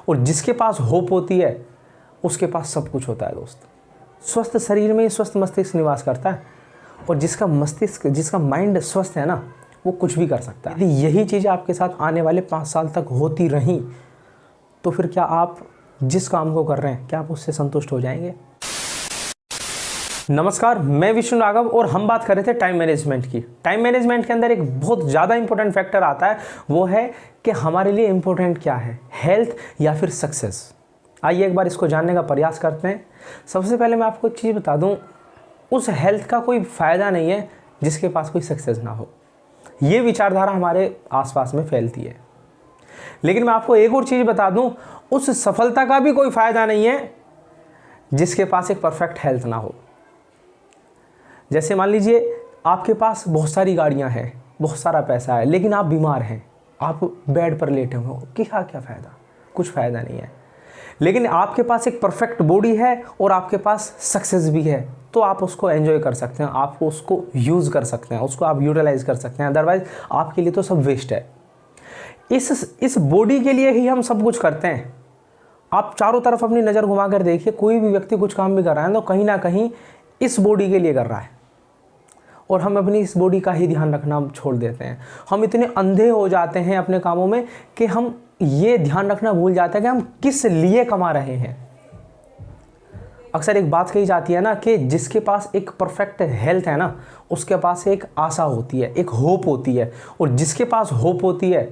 और जिसके पास होप होती है उसके पास सब कुछ होता है दोस्त। स्वस्थ शरीर में स्वस्थ मस्तिष्क निवास करता है और जिसका माइंड स्वस्थ है ना, वो कुछ भी कर सकता है। यदि यही चीज़ें आपके साथ आने वाले 5 साल तक होती रहीं तो फिर क्या आप जिस काम को कर रहे हैं क्या आप उससे संतुष्ट हो जाएंगे? नमस्कार, मैं विष्णु राघव और हम बात कर रहे थे टाइम मैनेजमेंट की। टाइम मैनेजमेंट के अंदर एक बहुत ज़्यादा इंपॉर्टेंट फैक्टर आता है, वो है कि हमारे लिए इंपॉर्टेंट क्या है, हेल्थ या फिर सक्सेस। आइए एक बार इसको जानने का प्रयास करते हैं। सबसे पहले मैं आपको एक चीज़ बता दूं, उस हेल्थ का कोई फ़ायदा नहीं है जिसके पास कोई सक्सेस ना हो। ये विचारधारा हमारे आसपास में फैलती है। लेकिन मैं आपको एक और चीज़ बता दूं, उस सफलता का भी कोई फ़ायदा नहीं है जिसके पास एक परफेक्ट हेल्थ ना हो। जैसे मान लीजिए आपके पास बहुत सारी गाड़ियां हैं, बहुत सारा पैसा है, लेकिन आप बीमार हैं, आप बेड पर लेटे हुए हो, क्या फ़ायदा? कुछ फ़ायदा नहीं है। लेकिन आपके पास एक परफेक्ट बॉडी है और आपके पास सक्सेस भी है, तो आप उसको एंजॉय कर सकते हैं, आप उसको यूज़ कर सकते हैं, उसको आप यूटिलाइज कर सकते हैं। अदरवाइज आपके लिए तो सब वेस्ट है। इस बॉडी के लिए ही हम सब कुछ करते हैं। आप चारों तरफ अपनी नज़र घुमा कर देखिए, कोई भी व्यक्ति कुछ काम भी कर रहा है तो कहीं ना कहीं इस बॉडी के लिए कर रहा है, और हम अपनी इस बॉडी का ही ध्यान रखना छोड़ देते हैं। हम इतने अंधे हो जाते हैं अपने कामों में कि हम ये ध्यान रखना भूल जाते हैं कि हम किस लिए कमा रहे हैं। अक्सर एक बात कही जाती है ना कि जिसके पास एक परफेक्ट हेल्थ है ना, उसके पास एक आशा होती है, एक होप होती है, और जिसके पास होप होती है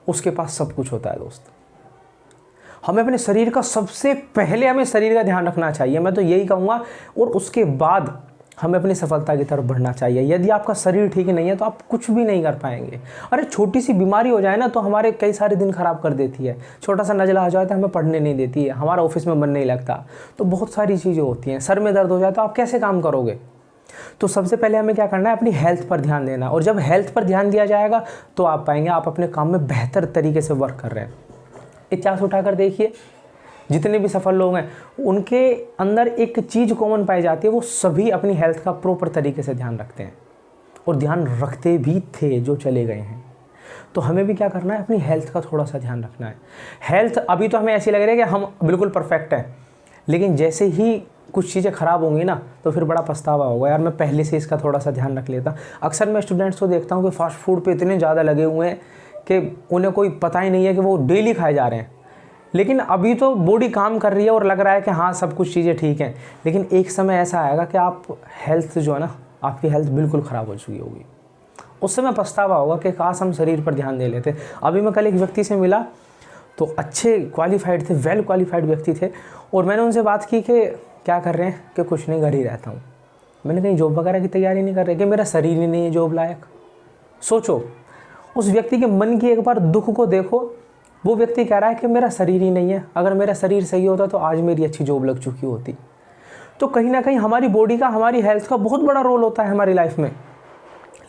उसके पास सब कुछ होता है दोस्त। हमें अपने शरीर का सबसे पहले हमें शरीर का ध्यान रखना चाहिए, मैं तो यही कहूँगा, और उसके बाद हमें अपनी सफलता की तरफ बढ़ना चाहिए। यदि आपका शरीर ठीक नहीं है तो आप कुछ भी नहीं कर पाएंगे। अरे छोटी सी बीमारी हो जाए ना तो हमारे कई सारे दिन खराब कर देती है। छोटा सा नज़ला आ जाए तो हमें पढ़ने नहीं देती है, हमारा ऑफिस में मन नहीं लगता, तो बहुत सारी चीज़ें होती हैं। सर में दर्द हो जाए तो आप कैसे काम करोगे? तो सबसे पहले हमें क्या करना है, अपनी हेल्थ पर ध्यान देना। और जब हेल्थ पर ध्यान दिया जाएगा तो आप पाएंगे आप अपने काम में बेहतर तरीके से वर्क कर रहे हैं। इतिहास उठाकर देखिए, जितने भी सफल लोग हैं उनके अंदर एक चीज़ कॉमन पाई जाती है, वो सभी अपनी हेल्थ का प्रॉपर तरीके से ध्यान रखते हैं और ध्यान रखते भी थे जो चले गए हैं। तो हमें भी क्या करना है, अपनी हेल्थ का थोड़ा सा ध्यान रखना है। हेल्थ अभी तो हमें ऐसी लग रही है कि हम बिल्कुल परफेक्ट हैं, लेकिन जैसे ही कुछ चीज़ें ख़राब होंगी ना तो फिर बड़ा पछतावा होगा, यार मैं पहले से इसका थोड़ा सा ध्यान रख लेता। अक्सर मैं स्टूडेंट्स को देखता हूँ कि फास्ट फूड पे इतने ज़्यादा लगे हुए हैं कि उन्हें कोई पता ही नहीं है कि वो डेली खाए जा रहे हैं। लेकिन अभी तो बॉडी काम कर रही है और लग रहा है कि हाँ सब कुछ चीज़ें ठीक हैं, लेकिन एक समय ऐसा आएगा कि आप हेल्थ जो है ना, आपकी हेल्थ बिल्कुल ख़राब हो चुकी होगी। उस समय पछतावा होगा कि काश हम शरीर पर ध्यान दे लेते। अभी मैं कल एक व्यक्ति से मिला तो अच्छे क्वालिफाइड थे, वेल क्वालिफाइड व्यक्ति थे, और मैंने उनसे बात की कि क्या कर रहे हैं, कि कुछ नहीं, घर ही रहता हूँ। मैंने कहीं जॉब वगैरह की तैयारी नहीं कर रहे, कि मेरा शरीर ही नहीं है जॉब लायक। सोचो, उस व्यक्ति के मन की एक बार दुख को देखो। वो व्यक्ति कह रहा है कि मेरा शरीर ही नहीं है, अगर मेरा शरीर सही होता तो आज मेरी अच्छी जॉब लग चुकी होती। तो कहीं ना कहीं हमारी बॉडी का, हमारी हेल्थ का बहुत बड़ा रोल होता है हमारी लाइफ में,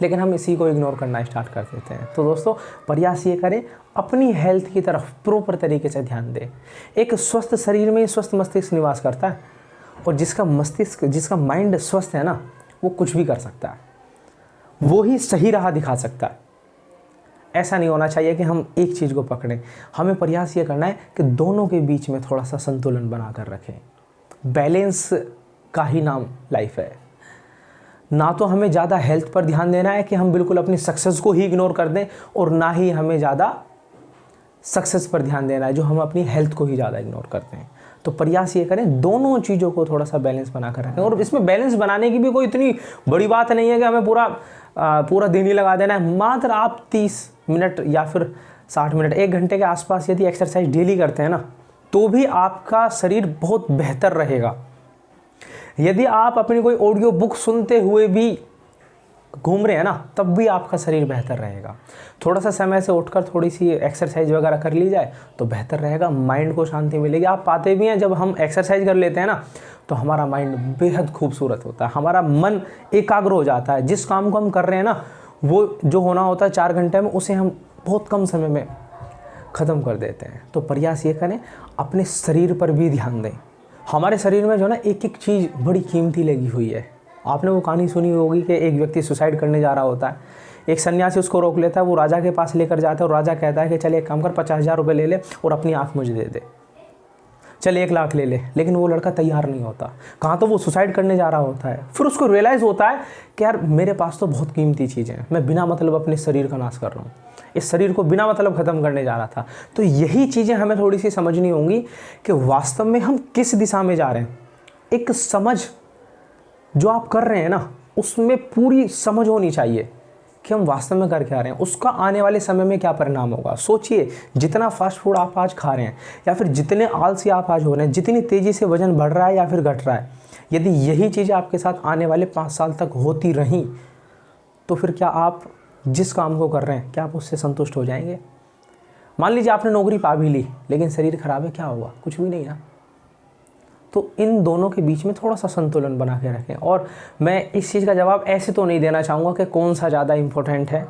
लेकिन हम इसी को इग्नोर करना स्टार्ट कर देते हैं। तो दोस्तों, प्रयास ये करें, अपनी हेल्थ की तरफ प्रॉपर तरीके से ध्यान दें। एक स्वस्थ शरीर में स्वस्थ मस्तिष्क निवास करता है, और जिसका माइंड स्वस्थ है ना, वो कुछ भी कर सकता है, वो ही सही राह दिखा सकता है। ऐसा नहीं होना चाहिए कि हम एक चीज़ को पकड़ें। हमें प्रयास ये करना है कि दोनों के बीच में थोड़ा सा संतुलन बना कर रखें। बैलेंस का ही नाम लाइफ है। ना तो हमें ज़्यादा हेल्थ पर ध्यान देना है कि हम बिल्कुल अपनी सक्सेस को ही इग्नोर कर दें, और ना ही हमें ज़्यादा सक्सेस पर ध्यान देना है जो हम अपनी हेल्थ को ही ज़्यादा इग्नोर करते हैं। तो प्रयास ये करें दोनों चीज़ों को थोड़ा सा बैलेंस बना कर रखें। और इसमें बैलेंस बनाने की भी कोई इतनी बड़ी बात नहीं है कि हमें पूरा दिन ही लगा देना है। मात्र आप 30 मिनट या फिर 60 मिनट, 1 घंटे के आसपास यदि एक्सरसाइज डेली करते हैं ना, तो भी आपका शरीर बहुत बेहतर रहेगा। यदि आप अपनी कोई ऑडियो बुक सुनते हुए भी घूम रहे हैं ना, तब भी आपका शरीर बेहतर रहेगा। थोड़ा सा समय से उठकर थोड़ी सी एक्सरसाइज वगैरह कर ली जाए तो बेहतर रहेगा, माइंड को शांति मिलेगी। आप पाते भी हैं, जब हम एक्सरसाइज कर लेते हैं ना तो हमारा माइंड बेहद खूबसूरत होता है, हमारा मन एकाग्र हो जाता है। जिस काम को हम कर रहे हैं ना, वो जो होना होता है 4 घंटे में, उसे हम बहुत कम समय में ख़त्म कर देते हैं। तो प्रयास ये करें, अपने शरीर पर भी ध्यान दें। हमारे शरीर में जो है ना, एक एक चीज़ बड़ी कीमती लगी हुई है। आपने वो कहानी सुनी होगी कि एक व्यक्ति सुसाइड करने जा रहा होता है, एक सन्यासी उसको रोक लेता है, वो राजा के पास लेकर जाता है और राजा कहता है कि चल एक काम कर, 50,000 रुपये ले ले और अपनी आँख मुझे दे दे, चल 1 लाख ले ले। लेकिन वो लड़का तैयार नहीं होता, कहाँ तो वो सुसाइड करने जा रहा होता है। फिर उसको रियलाइज़ होता है कि यार मेरे पास तो बहुत कीमती चीज़ें हैं, मैं बिना मतलब अपने शरीर का नाश कर रहा हूँ, इस शरीर को बिना मतलब ख़त्म करने जा रहा था। तो यही चीज़ें हमें थोड़ी सी समझनी होंगी कि वास्तव में हम किस दिशा में जा रहे हैं। एक समझ जो आप कर रहे हैं ना, उसमें पूरी समझ होनी चाहिए कि हम वास्तव में कर क्या रहे हैं, उसका आने वाले समय में क्या परिणाम होगा। सोचिए, जितना फास्ट फूड आप आज खा रहे हैं या फिर जितने आलसी आप आज हो रहे हैं, जितनी तेज़ी से वज़न बढ़ रहा है या फिर घट रहा है, यदि यही चीज़ें आपके साथ आने वाले 5 साल तक होती रहीं तो फिर क्या आप जिस काम को कर रहे हैं, क्या आप उससे संतुष्ट हो जाएंगे? मान लीजिए आपने नौकरी पा भी ली लेकिन शरीर खराब है, क्या हुआ? कुछ भी नहीं ना। तो इन दोनों के बीच में थोड़ा सा संतुलन बना के रखें। और मैं इस चीज़ का जवाब ऐसे तो नहीं देना चाहूँगा कि कौन सा ज़्यादा इम्पोर्टेंट है,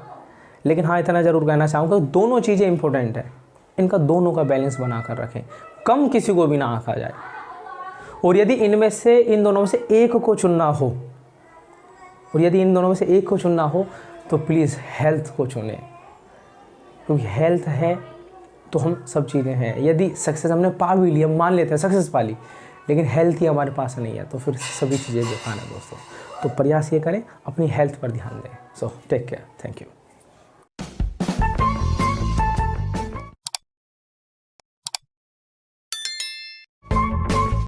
लेकिन हाँ इतना ज़रूर कहना चाहूँगा कि दोनों चीज़ें इम्पोर्टेंट है, इनका दोनों का बैलेंस बना कर रखें, कम किसी को भी ना आंका जाए। और यदि इनमें से इन दोनों में से एक को चुनना हो, तो प्लीज़ हेल्थ को चुनें, क्योंकि हेल्थ है तो हम सब चीज़ें हैं। यदि सक्सेस हमने पा भी ली, हम मान लेते हैं सक्सेस पा ली, लेकिन हेल्थ ही हमारे पास नहीं है, तो फिर सभी चीज़ें बेकार हैं दोस्तों। तो प्रयास ये करें, अपनी हेल्थ पर ध्यान दें। So take care, thank you.